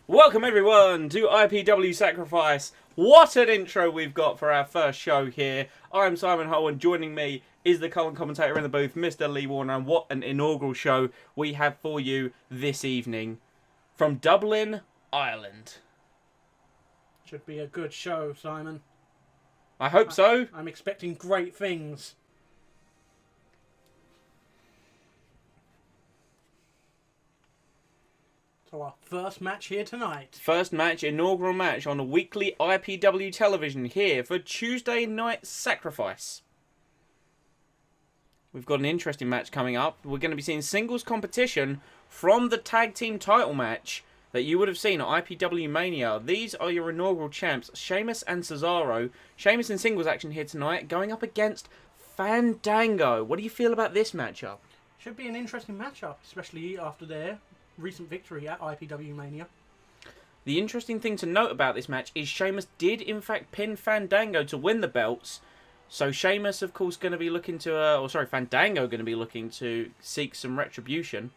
Welcome everyone to IPW Sacrifice. What an intro we've got for our first show here. I'm Simon Hull and joining me is the current commentator in the booth, Mr. Lee Warner. And what an inaugural show we have for you this evening from Dublin, Ireland. Should be a good show, Simon. I hope so. I'm expecting great things. So our first match here tonight. First match, inaugural match on a weekly IPW television here for Tuesday Night Sacrifice. We've got an interesting match coming up. We're going to be seeing singles competition from the tag team title match that you would have seen at IPWmania. These are your inaugural champs, Sheamus and Cesaro. Sheamus in singles action here tonight, going up against Fandango. What do you feel about this matchup? Should be an interesting matchup, especially after their recent victory at IPWmania. The interesting thing to note about this match is Sheamus did in fact pin Fandango to win the belts. So Sheamus, of course, going to be looking to, Fandango going to be looking to seek some retribution.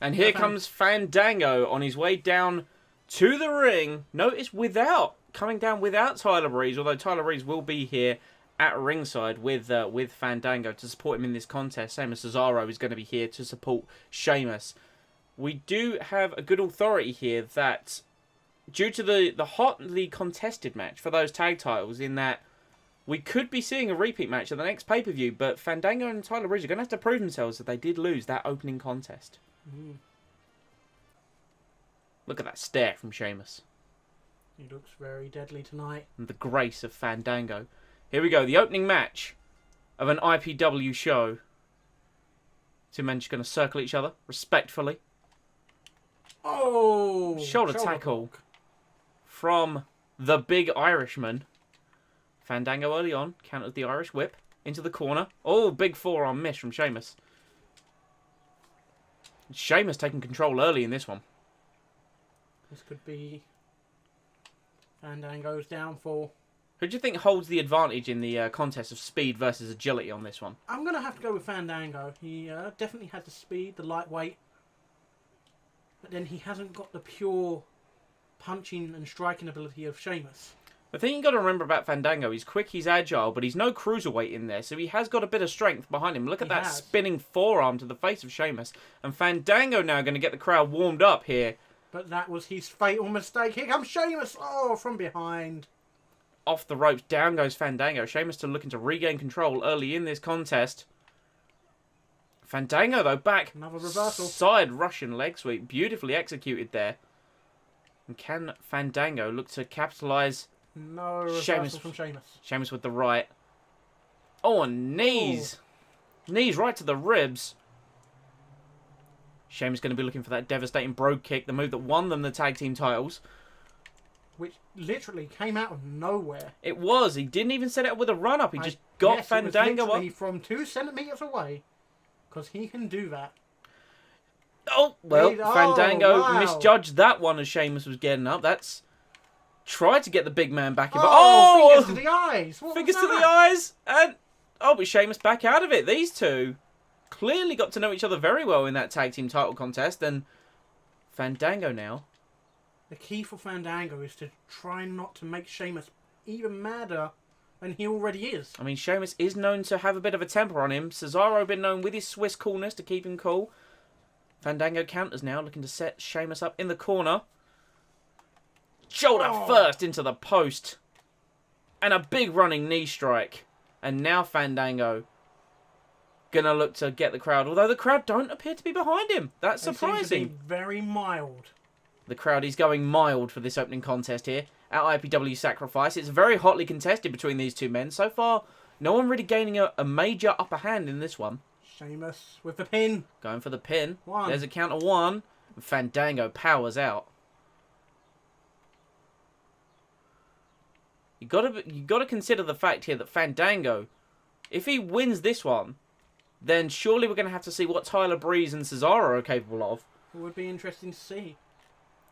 And here comes Fandango on his way down to the ring. Notice coming down without Tyler Breeze, although Tyler Breeze will be here at ringside with Fandango to support him in this contest. Same as Cesaro is going to be here to support Sheamus. We do have a good authority here that due to the hotly contested match for those tag titles, in that we could be seeing a repeat match at the next pay-per-view, but Fandango and Tyler Breeze are going to have to prove themselves that they did lose that opening contest. Mm. Look at that stare from Sheamus. He looks very deadly tonight. And the grace of Fandango. Here we go, the opening match of an IPW show. Two men just going to circle each other, respectfully. Oh! Shoulder tackle from the big Irishman. Fandango early on, countered the Irish whip into the corner. Oh, big forearm miss from Sheamus. Sheamus taking control early in this one. This could be Fandango's downfall. Who do you think holds the advantage in the contest of speed versus agility on this one? I'm going to have to go with Fandango. He definitely had the speed, the lightweight. But then he hasn't got the pure punching and striking ability of Sheamus. The thing you got to remember about Fandango, he's quick, he's agile, but he's no cruiserweight in there, so he has got a bit of strength behind him. Look at that spinning forearm to the face of Sheamus. And Fandango now going to get the crowd warmed up here. But that was his fatal mistake. Here comes Sheamus. Oh, from behind. Off the ropes, down goes Fandango. Sheamus still looking to regain control early in this contest. Fandango, though, back. Another reversal. Side Russian leg sweep. Beautifully executed there. And can Fandango look to capitalise? No reversal from Sheamus. Sheamus with the right. Oh, and knees. Oh. Knees right to the ribs. Sheamus going to be looking for that devastating brogue kick, the move that won them the tag team titles. Which literally came out of nowhere. It was. He didn't even set it up with a run-up. He just got Fandango up. From 2 centimetres away. Because he can do that. Oh, well, Fandango misjudged that one as Sheamus was getting up. That's... Tried to get the big man back in. Fingers to the eyes. Fingers to the eyes. And, but Sheamus back out of it. These two clearly got to know each other very well in that tag team title contest. And Fandango now. The key for Fandango is to try not to make Sheamus even madder than he already is. I mean, Sheamus is known to have a bit of a temper on him. Cesaro been known with his Swiss coolness to keep him cool. Fandango counters now, looking to set Sheamus up in the corner. Shoulder first into the post. And a big running knee strike. And now Fandango gonna look to get the crowd. Although the crowd don't appear to be behind him. That's surprising. Seem to be very mild. The crowd is going mild for this opening contest here at IPW Sacrifice. It's very hotly contested between these two men. So far, no one really gaining a major upper hand in this one. Sheamus with the pin. Going for the pin. One. There's a count of one. And Fandango powers out. You gotta consider the fact here that Fandango, if he wins this one, then surely we're gonna have to see what Tyler Breeze and Cesaro are capable of. It would be interesting to see.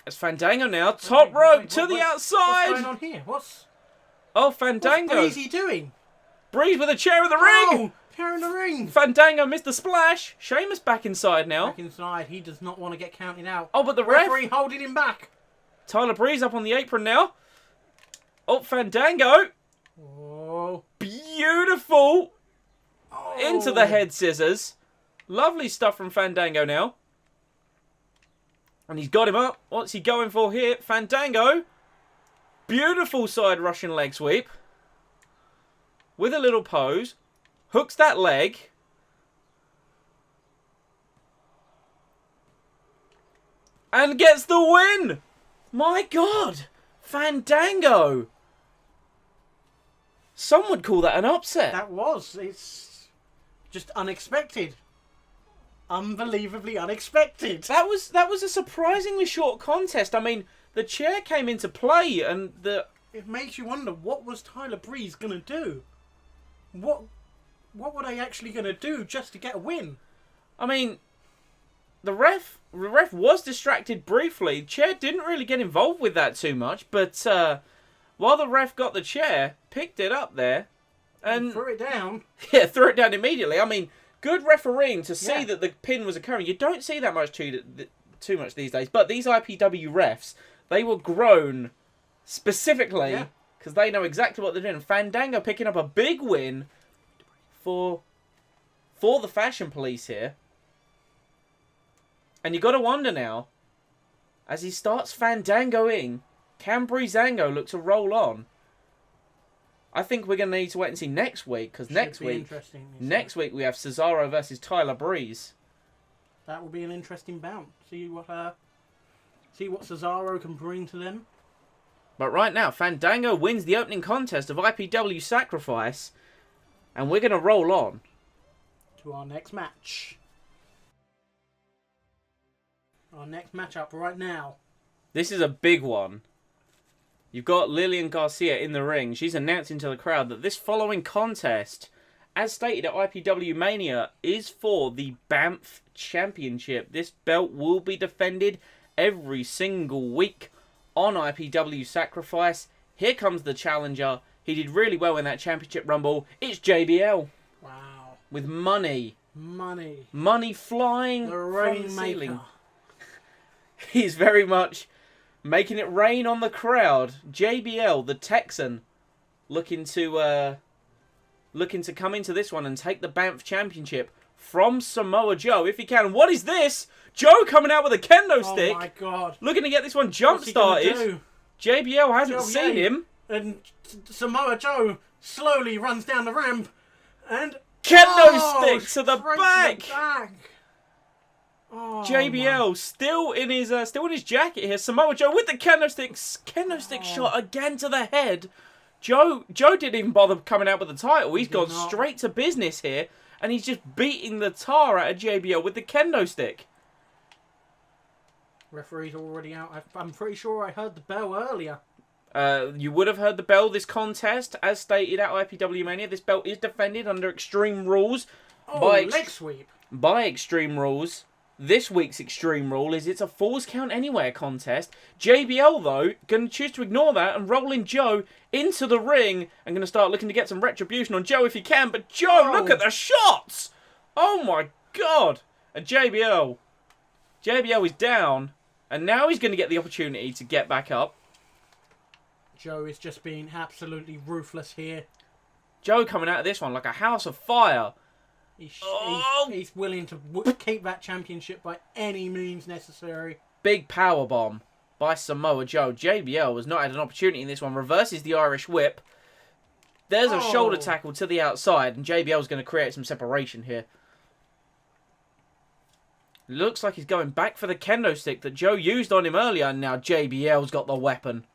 It's Fandango now, top rope to the outside. What's going on here? Oh, Fandango. What's Breezy doing? Breeze with a chair in the ring. Chair in the ring. Fandango missed the splash. Sheamus back inside now. Back inside. He does not want to get counted out. Oh, but the referee holding him back. Tyler Breeze up on the apron now. Oh, Fandango. Oh. Beautiful. Oh. Into the head scissors. Lovely stuff from Fandango now. And he's got him up. What's he going for here? Fandango. Beautiful side Russian leg sweep. With a little pose. Hooks that leg. And gets the win. My God. Fandango. Some would call that an upset. That was. It's just unexpected. Unbelievably unexpected. That was a surprisingly short contest. I mean, the chair came into play and It makes you wonder, what was Tyler Breeze going to do? What were they actually going to do just to get a win? I mean, the ref was distracted briefly. Chair didn't really get involved with that too much, but while the ref got the chair, picked it up there, and threw it down. Yeah, threw it down immediately. I mean, good refereeing to see that the pin was occurring. You don't see that much too much these days. But these IPW refs, they were grown specifically because they know exactly what they're doing. Fandango picking up a big win for the Fashion Police here. And you got to wonder now, as he starts Fandangoing, can Breezango look to roll on? I think we're going to need to wait and see next week, because next week we have Cesaro versus Tyler Breeze. That will be an interesting bout. See what Cesaro can bring to them. But right now, Fandango wins the opening contest of IPW Sacrifice, and we're going to roll on to our next match. Our next matchup right now. This is a big one. You've got Lillian Garcia in the ring. She's announcing to the crowd that this following contest, as stated at IPWmania, is for the Banff Championship. This belt will be defended every single week on IPW Sacrifice. Here comes the challenger. He did really well in that championship rumble. It's JBL. Wow. With money. Money flying the from the ceiling. He's very much making it rain on the crowd. JBL, the Texan, looking to come into this one and take the Banff Championship from Samoa Joe if he can. What is this? Joe coming out with a kendo stick. Oh my God! Looking to get this one jump started. JBL hasn't seen him. And Samoa Joe slowly runs down the ramp and kendo stick to the back. Oh, JBL still in his jacket here. Samoa Joe with the kendo stick shot again to the head. Joe didn't even bother coming out with the title. He's gone straight to business here, and he's just beating the tar out of JBL with the kendo stick. Referee's already out. I'm pretty sure I heard the bell earlier. You would have heard the bell. This contest, as stated at IPWmania, this belt is defended under Extreme Rules. Leg sweep. By Extreme Rules. This week's Extreme Rule is it's a Falls Count Anywhere contest. JBL, though, going to choose to ignore that and roll in Joe into the ring and going to start looking to get some retribution on Joe if he can. But Joe, look at the shots! Oh, my God. And JBL is down, and now he's going to get the opportunity to get back up. Joe is just being absolutely ruthless here. Joe coming out of this one like a house of fire. He's willing to keep that championship by any means necessary. Big powerbomb by Samoa Joe. JBL has not had an opportunity in this one. Reverses the Irish whip. There's a shoulder tackle to the outside, and JBL's going to create some separation here. Looks like he's going back for the kendo stick that Joe used on him earlier, and now JBL's got the weapon.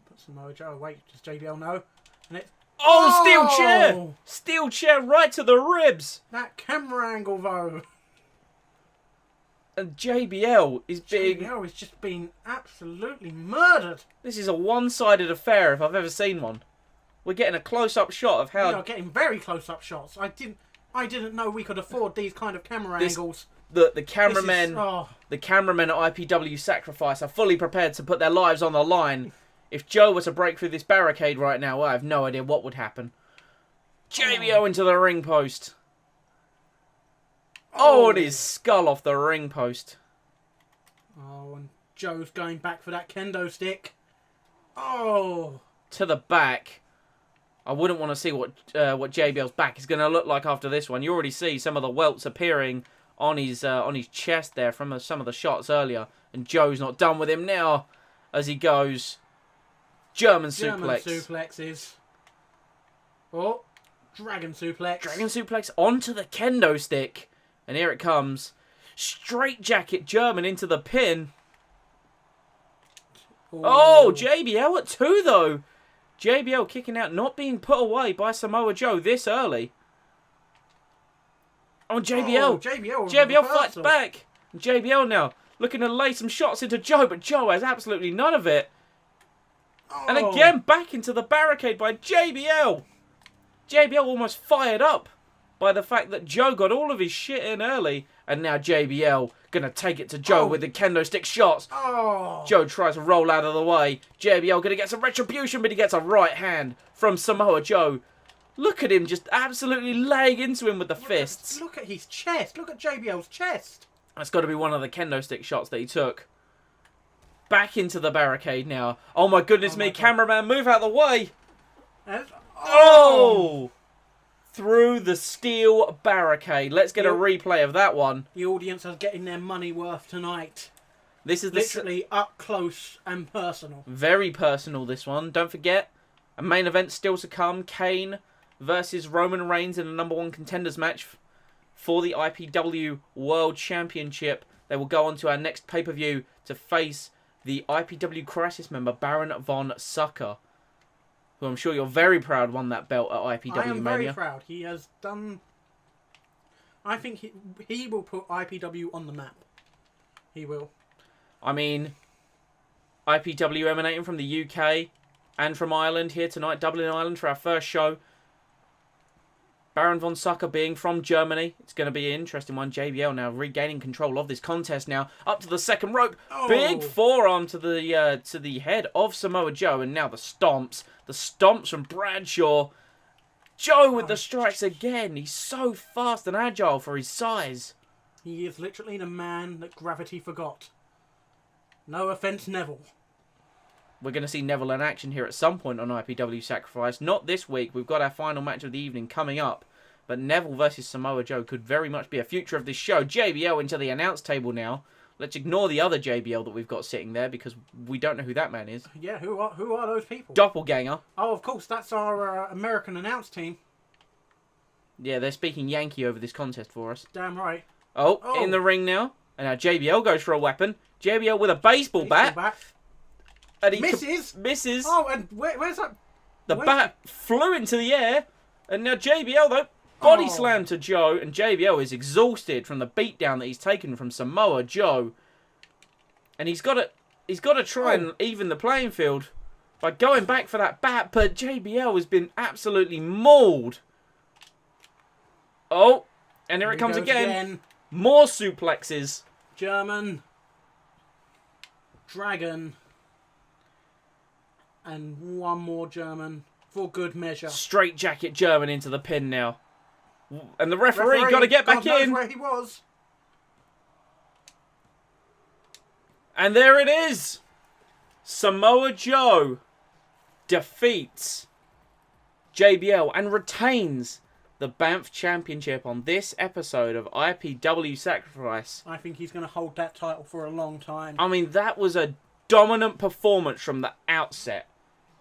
Put Samoa Joe away. Does JBL know? And it's steel chair! Steel chair right to the ribs! That camera angle, though. And JBL is just being absolutely murdered. This is a one-sided affair if I've ever seen one. We're getting a close-up shot of how... We are getting very close-up shots. I didn't know we could afford these kind of camera angles. The cameramen at IPW Sacrifice are fully prepared to put their lives on the line. If Joe were to break through this barricade right now, I have no idea what would happen. JBL into the ring post. And his skull off the ring post. And Joe's going back for that kendo stick. Oh. To the back. I wouldn't want to see what JBL's back is going to look like after this one. You already see some of the welts appearing on his chest there from some of the shots earlier. And Joe's not done with him now as he goes. German suplex. Suplexes. Oh, dragon suplex. Dragon suplex onto the kendo stick. And here it comes. Straight jacket German into the pin. Ooh. Oh, JBL at 2 though. JBL kicking out, not being put away by Samoa Joe this early. Oh, JBL. Oh, JBL fights back. And JBL now looking to lay some shots into Joe, but Joe has absolutely none of it. Oh. And again, back into the barricade by JBL. JBL almost fired up by the fact that Joe got all of his shit in early. And now JBL going to take it to Joe with the kendo stick shots. Oh. Joe tries to roll out of the way. JBL going to get some retribution, but he gets a right hand from Samoa Joe. Look at him just absolutely laying into him with the fists. Look at his chest. Look at JBL's chest. That's got to be one of the kendo stick shots that he took. Back into the barricade now. Oh my goodness me, cameraman, move out of the way. Oh! Through the steel barricade. Let's get a replay of that one. The audience are getting their money worth tonight. This is literally up close and personal. Very personal, this one. Don't forget, a main event still to come. Kane versus Roman Reigns in a #1 contenders match for the IPW World Championship. They will go on to our next pay-per-view to face the IPW Crysis member Baron von Sucker, who I'm sure you're very proud won that belt at IPWmania. I am very proud. He has done... I think he will put IPW on the map. He will. I mean, IPW emanating from the UK and from Ireland here tonight, Dublin, Ireland, for our first show. Baron von Sucker being from Germany. It's going to be an interesting one. JBL now regaining control of this contest now. Up to the second rope. Oh. Big forearm to the head of Samoa Joe. And now the stomps. The stomps from Bradshaw. Joe with the strikes again. He's so fast and agile for his size. He is literally the man that gravity forgot. No offense, Neville. We're going to see Neville in action here at some point on IPW Sacrifice. Not this week. We've got our final match of the evening coming up. But Neville versus Samoa Joe could very much be a future of this show. JBL into the announce table now. Let's ignore the other JBL that we've got sitting there because we don't know who that man is. Yeah, who are those people? Doppelganger. Oh, of course, that's our American announce team. Yeah, they're speaking Yankee over this contest for us. Damn right. Oh, in the ring now. And now JBL goes for a weapon. JBL with a baseball bat. And he misses. Oh, and where's that? The bat flew into the air. And now JBL, though, body slam to Joe. And JBL is exhausted from the beatdown that he's taken from Samoa Joe. And he's got to try and even the playing field by going back for that bat. But JBL has been absolutely mauled. Oh, and here it comes again. More suplexes. German. Dragon. And one more German for good measure. Straight jacket German into the pin now. And the referee got to get back in. Where he was. And there it is. Samoa Joe defeats JBL and retains the Banff Championship on this episode of IPW Sacrifice. I think he's going to hold that title for a long time. I mean, that was a dominant performance from the outset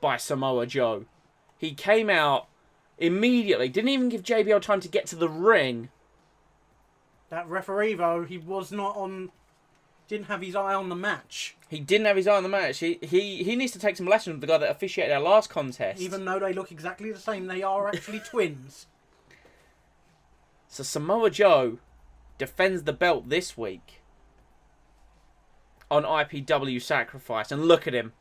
by Samoa Joe. He came out immediately, didn't even give JBL time to get to the ring. That referee, though, he was not on... Didn't have his eye on the match. He didn't have his eye on the match. He needs to take some lessons from the guy that officiated our last contest. Even though they look exactly the same, they are actually twins. So Samoa Joe defends the belt this week on IPW Sacrifice. And look at him.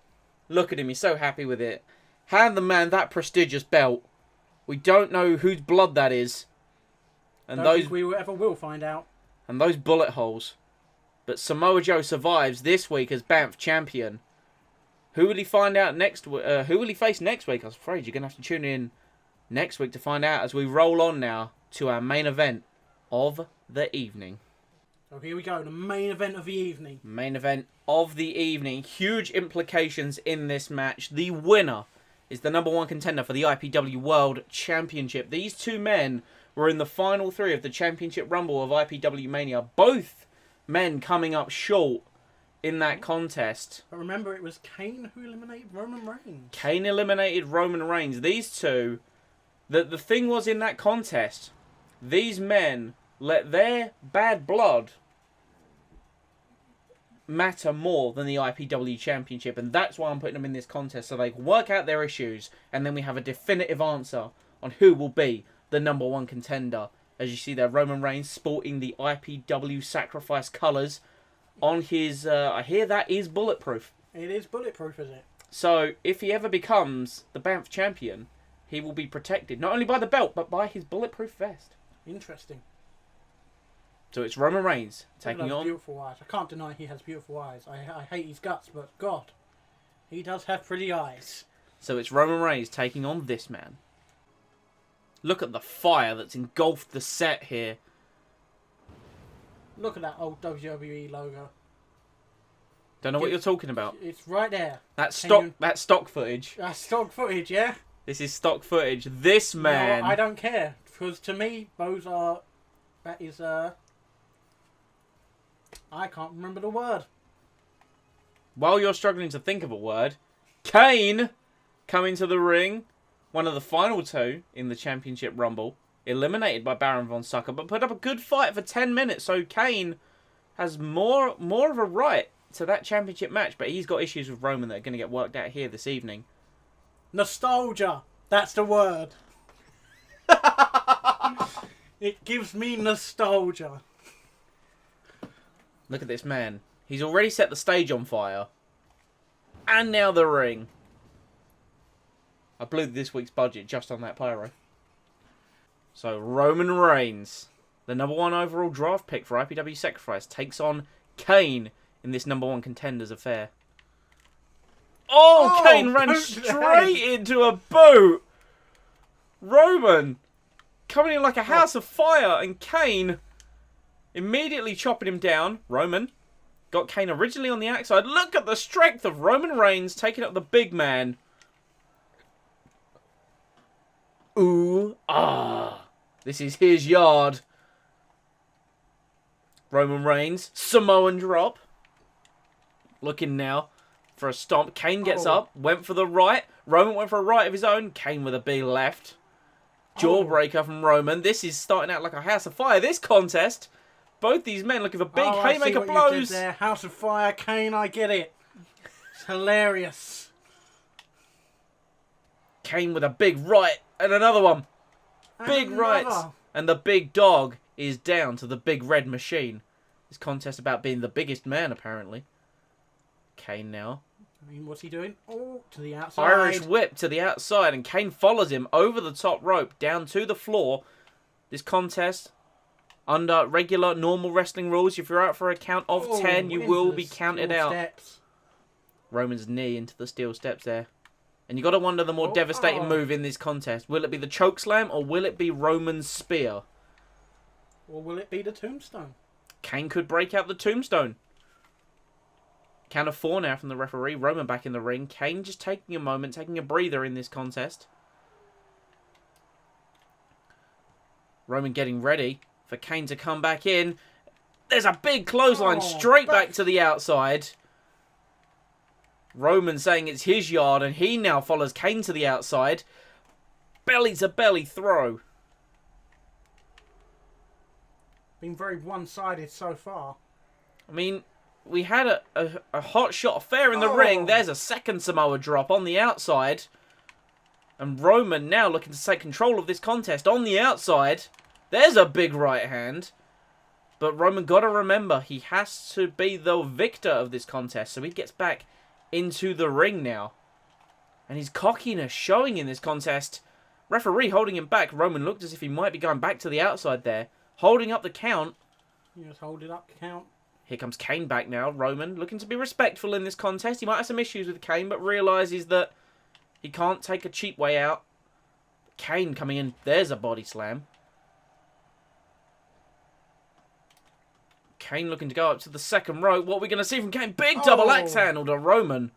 Look at him. He's so happy with it. Hand the man that prestigious belt. We don't know whose blood that is. And Don't think we ever will find out. And those bullet holes. But Samoa Joe survives this week as Banff champion. Who will he find out next? Who will he face next week? I was afraid you're going to have to tune in next week to find out as we roll on now to our main event of the evening. So here we go, the main event of the evening. Main event of the evening. Huge implications in this match. The winner is the #1 contender for the IPW World Championship. These two men were in the final 3 of the Championship Rumble of IPWmania. Both men coming up short in that contest. But remember, it was Kane who eliminated Roman Reigns. Kane eliminated Roman Reigns. These two, the thing was in that contest, these men let their bad blood matter more than the IPW Championship, and that's why I'm putting them in this contest, so they can work out their issues, and then we have a definitive answer on who will be the #1 contender. As you see there, Roman Reigns sporting the IPW Sacrifice colours on his, I hear that is bulletproof. It is bulletproof, is it? So, if he ever becomes the Banff champion, he will be protected, not only by the belt, but by his bulletproof vest. Interesting. So it's Roman Reigns Look at taking those on... beautiful eyes. I can't deny he has beautiful eyes. I hate his guts, but God, he does have pretty eyes. So it's Roman Reigns taking on this man. Look at the fire that's engulfed the set here. Look at that old WWE logo. Don't know what you're talking about. It's right there. That's stock footage. That's stock footage, yeah? This is stock footage. This man... No, I don't care. Because to me, those are... That is, I can't remember the word. While you're struggling to think of a word, Kane coming to the ring. One of the final 2 in the Championship Rumble. Eliminated by Baron von Sucker, but put up a good fight for 10 minutes. So Kane has more of a right to that championship match, but he's got issues with Roman that are going to get worked out here this evening. Nostalgia. That's the word. It gives me nostalgia. Look at this man. He's already set the stage on fire. And now the ring. I blew this week's budget just on that pyro. So Roman Reigns, the #1 overall draft pick for IPW Sacrifice, takes on Kane in this #1 contenders affair. Oh, Kane ran straight into a boot. Roman coming in like a house of fire, and Kane immediately chopping him down. Roman got Kane originally on the outside. Look at the strength of Roman Reigns taking up the big man. Ooh, ah. This is his yard. Roman Reigns, Samoan drop. Looking now for a stomp. Kane gets up, went for the right. Roman went for a right of his own. Kane with a big left. Jawbreaker from Roman. This is starting out like a house of fire. This contest, both these men looking for big haymaker blows. You did there. House of Fire, Kane, I get it. It's hilarious. Kane with a big right and another one. Big rights. And the big dog is down to the big red machine. This contest about being the biggest man, apparently. Kane now. I mean, what's he doing? Oh, to the outside. Irish whip to the outside, and Kane follows him over the top rope, down to the floor. This contest, under regular, normal wrestling rules, if you're out for a count of 10, you will be counted out. Steps. Roman's knee into the steel steps there. And you got to wonder the more devastating move in this contest. Will it be the chokeslam or will it be Roman's spear? Or will it be the tombstone? Kane could break out the tombstone. Count of 4 now from the referee. Roman back in the ring. Kane just taking a moment, taking a breather in this contest. Roman getting ready for Kane to come back in. There's a big clothesline straight back to the outside. Roman saying it's his yard, and he now follows Kane to the outside. Belly to belly throw. Been very one-sided so far. I mean, we had a hot shot affair in the ring. There's a second Samoa drop on the outside. And Roman now looking to take control of this contest on the outside. There's a big right hand. But Roman got to remember, he has to be the victor of this contest. So he gets back into the ring now. And his cockiness showing in this contest. Referee holding him back. Roman looked as if he might be going back to the outside there. Holding up the count. He just hold it up, count. Here comes Kane back now. Roman looking to be respectful in this contest. He might have some issues with Kane, but realises that he can't take a cheap way out. Kane coming in. There's a body slam. Kane looking to go up to the second rope. What are we going to see from Kane? Big double axe handle to Roman.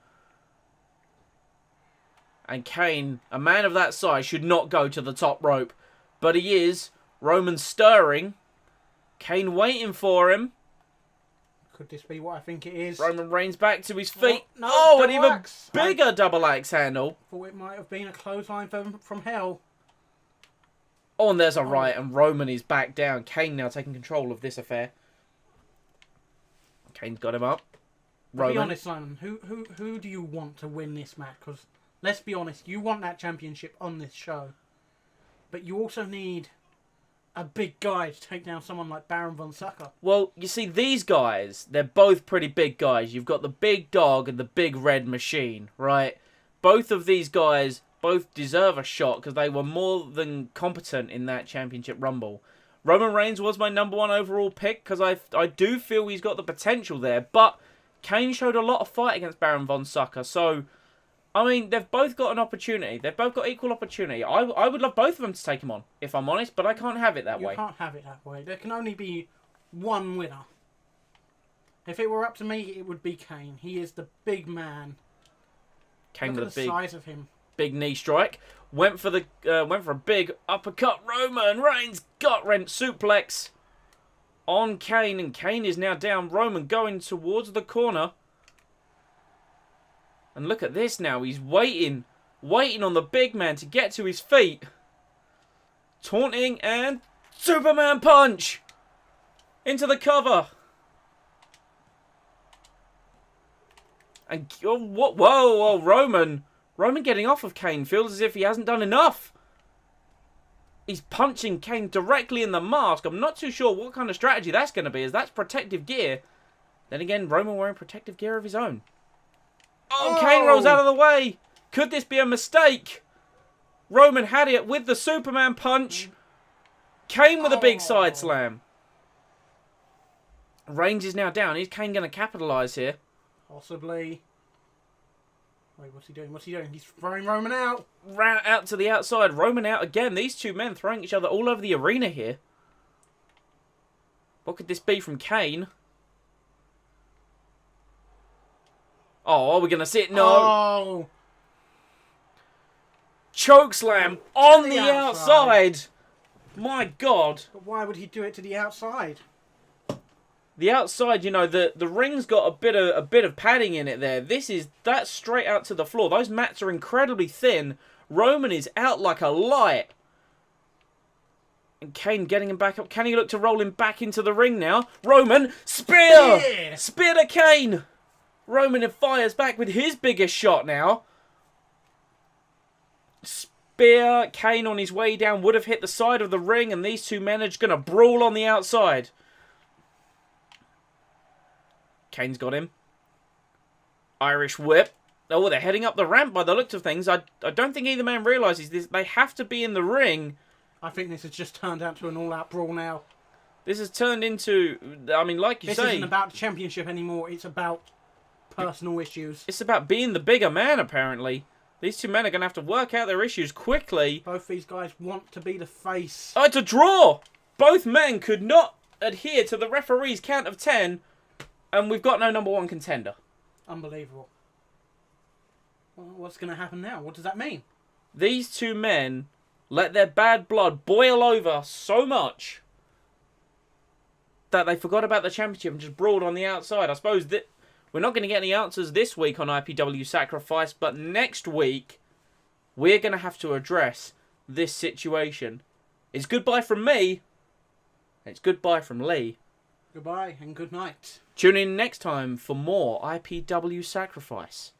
And Kane, a man of that size, should not go to the top rope. But he is. Roman stirring. Kane waiting for him. Could this be what I think it is? Roman Reigns back to his feet. No, oh, an even axe. bigger double axe handle. Thought it might have been a clothesline from hell. Oh, and there's a right, and Roman is back down. Kane now taking control of this affair. Kane's got him up. Roman. Be honest, Simon. Who do you want to win this match? Because let's be honest, you want that championship on this show, but you also need a big guy to take down someone like Baron von Sucker. Well, you see, these guys, they're both pretty big guys. You've got the big dog and the big red machine, right? Both of these guys both deserve a shot because they were more than competent in that championship rumble. Roman Reigns was my #1 overall pick because I do feel he's got the potential there, but Kane showed a lot of fight against Baron von Sucker, so I mean, they've both got an opportunity. They've both got equal opportunity. I would love both of them to take him on, if I'm honest, but I can't have it that way. You can't have it that way. There can only be one winner. If it were up to me, it would be Kane. He is the big man. Kane Look with at a the size of him. big knee strike. Went for a big uppercut. Roman Reigns gut wrench suplex on Kane, and Kane is now down. Roman going towards the corner. And look at this now. He's waiting on the big man to get to his feet. Taunting and Superman punch into the cover. And whoa, Roman getting off of Kane. Feels as if he hasn't done enough. He's punching Kane directly in the mask. I'm not too sure what kind of strategy that's going to be, as that's protective gear. Then again, Roman wearing protective gear of his own. Oh, Kane rolls out of the way. Could this be a mistake? Roman had it with the Superman punch. Kane with a big side slam. Reigns is now down. Is Kane going to capitalise here? Possibly. Wait, what's he doing? What's he doing? He's throwing Roman out. Out to the outside. Roman out again. These two men throwing each other all over the arena here. What could this be from Kane? Oh, are we going to see it? No. Oh. Chokeslam on the outside. My God. But why would he do it to the outside? The outside, you know, the ring's got a bit of padding in it there. That's straight out to the floor. Those mats are incredibly thin. Roman is out like a light. And Kane getting him back up. Can he look to roll him back into the ring now? Roman, spear! Spear to Kane! Roman fires back with his biggest shot now. Spear, Kane on his way down would have hit the side of the ring, and these two men are just going to brawl on the outside. Kane's got him. Irish whip. Oh, they're heading up the ramp by the looks of things. I don't think either man realises this. They have to be in the ring. I think this has just turned out to an all-out brawl now. This has turned into, I mean, like you say... This isn't about the championship anymore. It's about personal issues. It's about being the bigger man, apparently. These two men are going to have to work out their issues quickly. Both these guys want to be the face. Oh, it's a draw! Both men could not adhere to the referee's count of 10, and we've got no #1 contender. Unbelievable. Well, what's going to happen now? What does that mean? These two men let their bad blood boil over so much that they forgot about the championship and just brawled on the outside. I suppose that we're not going to get any answers this week on IPW Sacrifice, but next week we're going to have to address this situation. It's goodbye from me. It's goodbye from Lee. Goodbye and good night. Tune in next time for more IPW Sacrifice.